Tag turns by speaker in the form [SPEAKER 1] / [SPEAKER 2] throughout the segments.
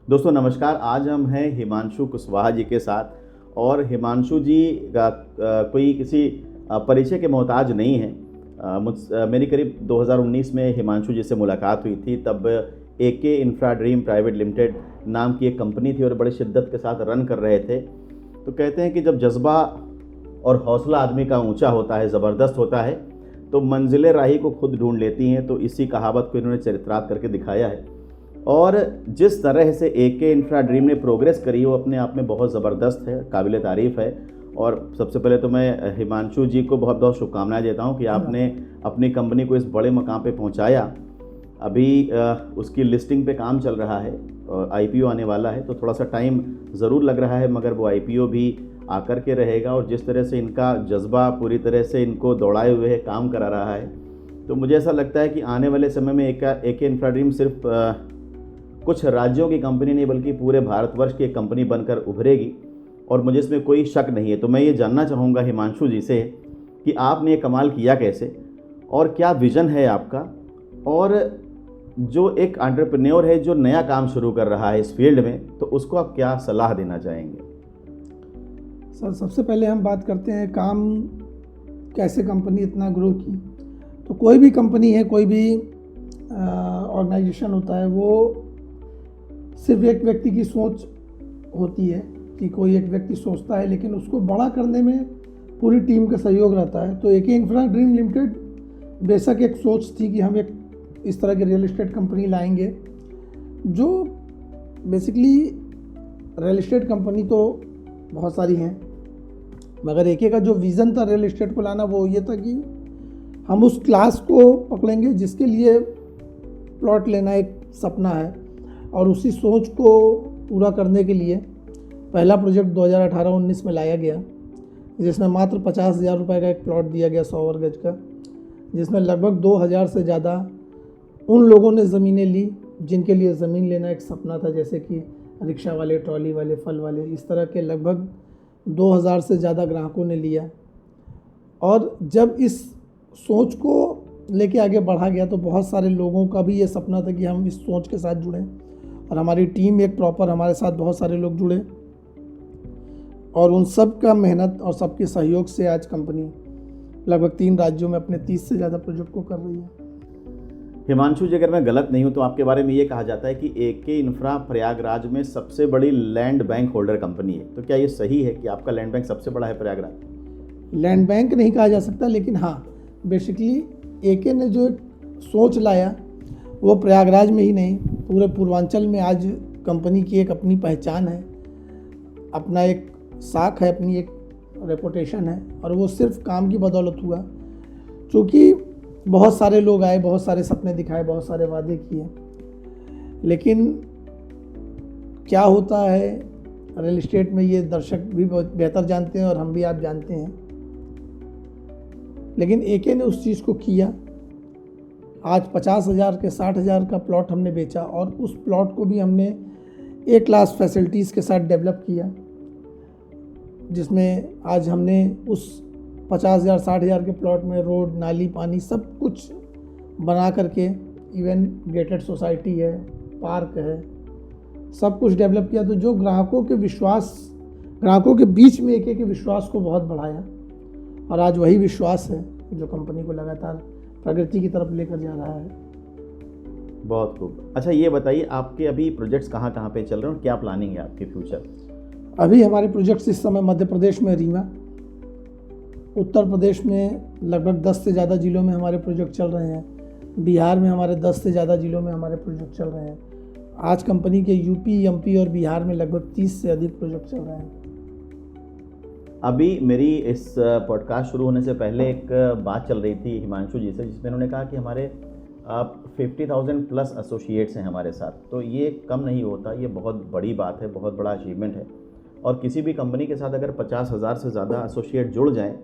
[SPEAKER 1] दोस्तों नमस्कार। आज हम हैं हिमांशु कुशवाहा जी के साथ और हिमांशु जी का कोई किसी परिचय के मोहताज नहीं है। मेरी करीब 2019 में हिमांशु जी से मुलाकात हुई थी। तब एके इंफ्रा ड्रीम प्राइवेट लिमिटेड नाम की एक कंपनी थी और बड़ी शिद्दत के साथ रन कर रहे थे। तो कहते हैं कि जब जज्बा और हौसला आदमी का ऊंचा होता है, ज़बरदस्त होता है, तो मंजिलें राही को खुद ढूंढ लेती हैं। तो इसी कहावत को इन्होंने चरितार्थ करके दिखाया है। और जिस तरह से एके इंफ्रा ड्रीम ने प्रोग्रेस करी वो अपने आप में बहुत ज़बरदस्त है, काबिल तारीफ़ है। और सबसे पहले तो मैं हिमांशु जी को बहुत बहुत शुभकामनाएं देता हूं कि आपने अपनी कंपनी को इस बड़े मकाम पे पहुंचाया। अभी उसकी लिस्टिंग पे काम चल रहा है और आईपीओ आने वाला है, तो थोड़ा सा टाइम ज़रूर लग रहा है, मगर वो आईपीओ भी आकर के रहेगा। और जिस तरह से इनका जज्बा पूरी तरह से इनको दौड़ाए हुए है, काम करा रहा है, तो मुझे ऐसा लगता है कि आने वाले समय में एके इंफ्रा ड्रीम सिर्फ कुछ राज्यों की कंपनी नहीं बल्कि पूरे भारतवर्ष की एक कंपनी बनकर उभरेगी। और मुझे इसमें कोई शक नहीं है। तो मैं ये जानना चाहूँगा हिमांशु जी से कि आपने ये कमाल किया कैसे और क्या विज़न है आपका, और जो एक एंटरप्रेन्योर है जो नया काम शुरू कर रहा है इस फील्ड में, तो उसको आप क्या सलाह देना चाहेंगे?
[SPEAKER 2] सर, सबसे पहले हम बात करते हैं काम कैसे कंपनी इतना ग्रो की। तो कोई भी कंपनी है, कोई भी ऑर्गेनाइजेशन होता है, वो सिर्फ एक व्यक्ति की सोच होती है कि कोई एक व्यक्ति सोचता है, लेकिन उसको बड़ा करने में पूरी टीम का सहयोग रहता है। तो एके इंफ्रा ड्रीम लिमिटेड बेशक एक सोच थी कि हम एक इस तरह की रियल एस्टेट कंपनी लाएंगे, जो बेसिकली रियल एस्टेट कंपनी तो बहुत सारी हैं, मगर एके का जो विज़न था रियल एस्टेट को लाना, वो ये था कि हम उस क्लास को पकड़ेंगे जिसके लिए प्लॉट लेना एक सपना है। और उसी सोच को पूरा करने के लिए पहला प्रोजेक्ट 2018-19 में लाया गया, जिसमें मात्र 50,000 रुपये का एक प्लॉट दिया गया 100 वर्ग गज का, जिसमें लगभग 2,000 से ज़्यादा उन लोगों ने ज़मीनें ली जिनके लिए ज़मीन लेना एक सपना था, जैसे कि रिक्शा वाले, ट्रॉली वाले, फल वाले, इस तरह के लगभग 2,000 से ज़्यादा ग्राहकों ने लिया। और जब इस सोच को लेके आगे बढ़ा गया तो बहुत सारे लोगों का भी ये सपना था कि हम इस सोच के साथ जुड़ें, और हमारी टीम एक प्रॉपर, हमारे साथ बहुत सारे लोग जुड़े, और उन सब का मेहनत और सबके सहयोग से आज कंपनी लगभग 3 राज्यों में अपने 30 से ज़्यादा प्रोजेक्ट को कर रही है।
[SPEAKER 1] हिमांशु जी, अगर मैं गलत नहीं हूँ तो आपके बारे में ये कहा जाता है कि एके इंफ्रा प्रयागराज में सबसे बड़ी लैंड बैंक होल्डर कंपनी है। तो क्या ये सही है कि आपका लैंड बैंक सबसे बड़ा है प्रयागराज?
[SPEAKER 2] लैंड बैंक नहीं कहा जा सकता, लेकिन हाँ, बेसिकली एके ने जो एक सोच लाया वो प्रयागराज में ही नहीं, पूरे पूर्वांचल में आज कंपनी की एक अपनी पहचान है, अपना एक साख है, अपनी एक रेपुटेशन है। और वो सिर्फ काम की बदौलत हुआ, क्योंकि बहुत सारे लोग आए, बहुत सारे सपने दिखाए, बहुत सारे वादे किए, लेकिन क्या होता है रियल एस्टेट में, ये दर्शक भी बहुत बेहतर जानते हैं और हम भी आप जानते हैं। लेकिन एके ने उस चीज़ को किया। आज 50,000 के 60,000 का प्लॉट हमने बेचा, और उस प्लॉट को भी हमने ए क्लास फैसिलिटीज़ के साथ डेवलप किया, जिसमें आज हमने उस 50,000 60,000 के प्लॉट में रोड, नाली, पानी सब कुछ बना करके, इवन गेटेड सोसाइटी है, पार्क है, सब कुछ डेवलप किया। तो जो ग्राहकों के बीच में एके के विश्वास को बहुत बढ़ाया, और आज वही विश्वास है जो कंपनी को लगातार प्रगति की तरफ लेकर जा रहा है।
[SPEAKER 1] बहुत खूब। अच्छा, ये बताइए आपके अभी प्रोजेक्ट्स कहाँ कहाँ पे चल रहे हैं और क्या प्लानिंग है आपके फ्यूचर?
[SPEAKER 2] अभी हमारे प्रोजेक्ट्स इस समय मध्य प्रदेश में रीवा, उत्तर प्रदेश में लगभग 10 से ज़्यादा जिलों में हमारे प्रोजेक्ट चल रहे हैं, बिहार में हमारे 10 से ज़्यादा जिलों में हमारे प्रोजेक्ट चल रहे हैं। आज कंपनी के यूपी, एमपी और बिहार में लगभग 30 से अधिक प्रोजेक्ट चल रहे हैं।
[SPEAKER 1] अभी मेरी इस पॉडकास्ट शुरू होने से पहले एक बात चल रही थी हिमांशु जी से, जिसमें उन्होंने कहा कि हमारे 50,000 प्लस एसोसिएट्स हैं हमारे साथ। तो ये कम नहीं होता, ये बहुत बड़ी बात है, बहुत बड़ा अचीवमेंट है। और किसी भी कंपनी के साथ अगर 50,000 से ज़्यादा एसोसिएट जुड़ जाएं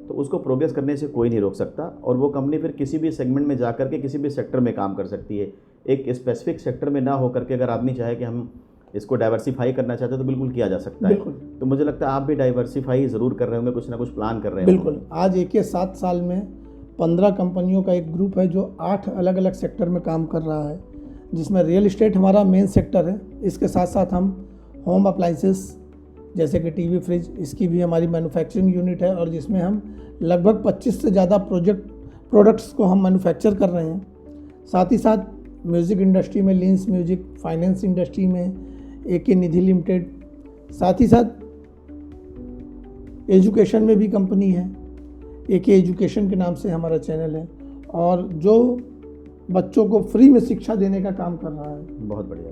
[SPEAKER 1] तो उसको प्रोग्रेस करने से कोई नहीं रोक सकता, और वो कंपनी फिर किसी भी सेगमेंट में जा कर के किसी भी सेक्टर में काम कर सकती है। एक स्पेसिफिक सेक्टर में ना होकर के अगर आदमी चाहे कि हम इसको डाइवर्सिफाई करना चाहते हैं तो बिल्कुल किया जा सकता है। तो मुझे लगता है आप भी डाइवर्सिफाई ज़रूर कर रहे होंगे, कुछ ना कुछ प्लान कर रहे हैं।
[SPEAKER 2] बिल्कुल। आज एके 7 साल में 15 कंपनियों का एक ग्रुप है जो 8 अलग अलग सेक्टर में काम कर रहा है, जिसमें रियल इस्टेट हमारा मेन सेक्टर है। इसके साथ साथ हम होम अप्लाइंसेस जैसे कि टीवी, फ्रिज, इसकी भी हमारी मैन्युफैक्चरिंग यूनिट है और जिसमें हम लगभग 25 से ज़्यादा प्रोडक्ट्स को हम मैन्युफैक्चर कर रहे हैं। साथ ही साथ म्यूज़िक इंडस्ट्री में लिंस म्यूजिक, फाइनेंस इंडस्ट्री में एके निधि लिमिटेड, साथ ही साथ एजुकेशन में भी कंपनी है, एके एजुकेशन के नाम से हमारा चैनल है और जो बच्चों को फ्री में शिक्षा देने का काम कर रहा है।
[SPEAKER 1] बहुत बढ़िया,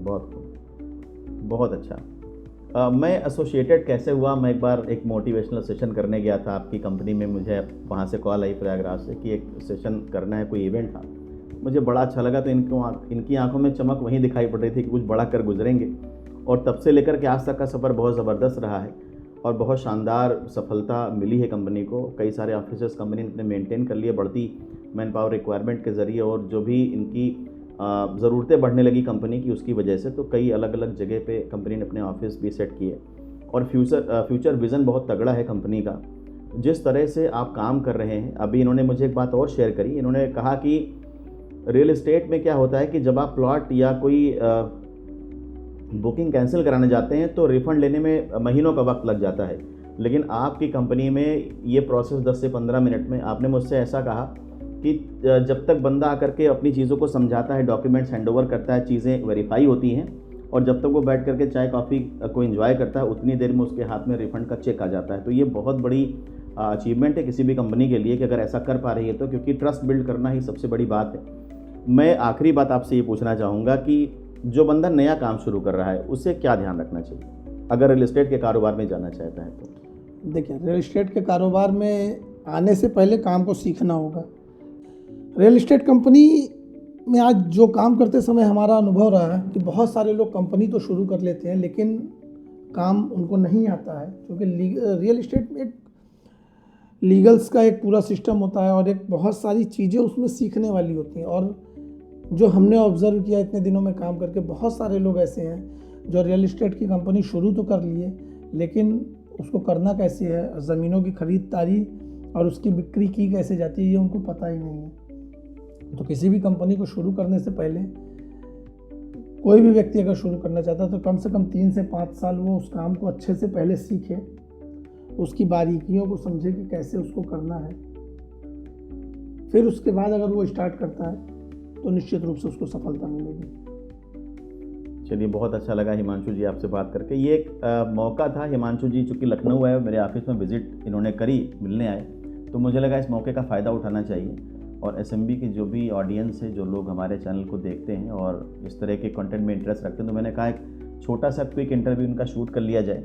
[SPEAKER 1] बहुत अच्छा। मैं एसोसिएटेड कैसे हुआ? मैं एक बार एक मोटिवेशनल सेशन करने गया था आपकी कंपनी में, मुझे वहाँ से कॉल आई प्रयागराज से कि एक सेशन करना है, कोई इवेंट था। मुझे बड़ा अच्छा लगा, तो इनकी आंखों में चमक वहीं दिखाई पड़ रही थी कि कुछ बड़ा कर गुजरेंगे। और तब से लेकर के आज तक का सफ़र बहुत ज़बरदस्त रहा है और बहुत शानदार सफलता मिली है कंपनी को। कई सारे ऑफिसर्स कंपनी ने मेंटेन कर लिए बढ़ती मैन पावर रिक्वायरमेंट के ज़रिए, और जो भी इनकी ज़रूरतें बढ़ने लगी कंपनी की उसकी वजह से, तो कई अलग अलग जगह पे कंपनी ने अपने ऑफिस भी सेट किए। और फ्यूचर विज़न बहुत तगड़ा है कंपनी का। जिस तरह से आप काम कर रहे हैं, अभी इन्होंने मुझे एक बात और शेयर करी। इन्होंने कहा कि रियल एस्टेट में क्या होता है कि जब आप प्लॉट या कोई बुकिंग कैंसिल कराने जाते हैं तो रिफ़ंड लेने में महीनों का वक्त लग जाता है, लेकिन आपकी कंपनी में ये प्रोसेस 10 से 15 मिनट में। आपने मुझसे ऐसा कहा कि जब तक बंदा आकर के अपनी चीज़ों को समझाता है, डॉक्यूमेंट्स हैंडओवर करता है, चीज़ें वेरीफाई होती हैं, और जब तक वो बैठ करके चाय कॉफ़ी को एंजॉय करता है, उतनी देर में उसके हाथ में रिफ़ंड का चेक आ जाता है। तो ये बहुत बड़ी अचीवमेंट है किसी भी कंपनी के लिए कि अगर ऐसा कर पा रही है तो, क्योंकि ट्रस्ट बिल्ड करना ही सबसे बड़ी बात है। मैं आखिरी बात आपसे ये पूछना चाहूँगा कि जो बंदा नया काम शुरू कर रहा है उसे क्या ध्यान रखना चाहिए अगर रियल एस्टेट के कारोबार में जाना चाहता है तो?
[SPEAKER 2] देखिए, रियल एस्टेट के कारोबार में आने से पहले काम को सीखना होगा। रियल एस्टेट कंपनी में आज जो काम करते समय हमारा अनुभव रहा है कि बहुत सारे लोग कंपनी तो शुरू कर लेते हैं लेकिन काम उनको नहीं आता है, क्योंकि रियल एस्टेट में एक लीगल्स का एक पूरा सिस्टम होता है और एक बहुत सारी चीज़ें उसमें सीखने वाली होती हैं। और जो हमने ऑब्ज़र्व किया इतने दिनों में काम करके, बहुत सारे लोग ऐसे हैं जो रियल एस्टेट की कंपनी शुरू तो कर लिए लेकिन उसको करना कैसे है, ज़मीनों की खरीदारी और उसकी बिक्री की कैसे जाती है, ये उनको पता ही नहीं है। तो किसी भी कंपनी को शुरू करने से पहले कोई भी व्यक्ति अगर शुरू करना चाहता है तो कम से कम 3 से 5 साल वो उस काम को अच्छे से पहले सीखे, उसकी बारीकियों को समझे कि कैसे उसको करना है। फिर उसके बाद अगर वो स्टार्ट करता है तो निश्चित रूप से उसको सफलता मिलेगी।
[SPEAKER 1] चलिए, बहुत अच्छा लगा हिमांशु जी आपसे बात करके। ये एक मौका था, हिमांशु जी चूँकि लखनऊ आए, मेरे ऑफिस में विज़िट इन्होंने करी, मिलने आए, तो मुझे लगा इस मौके का फ़ायदा उठाना चाहिए। और एसएमबी की जो भी ऑडियंस है, जो लोग हमारे चैनल को देखते हैं और इस तरह के कंटेंट में इंटरेस्ट रखते हैं, तो मैंने कहा एक छोटा सा क्विक इंटरव्यू इनका शूट कर लिया जाए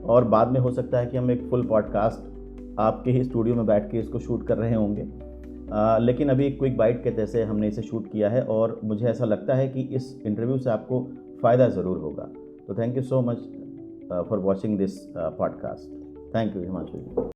[SPEAKER 1] और बाद में हो सकता है कि हम एक फुल पॉडकास्ट आपके ही स्टूडियो में बैठ के इसको शूट कर रहे होंगे। लेकिन अभी क्विक बाइट के जैसे हमने इसे शूट किया है और मुझे ऐसा लगता है कि इस इंटरव्यू से आपको फ़ायदा ज़रूर होगा। तो thank you so much for watching this podcast. Thank you Himanshu ji.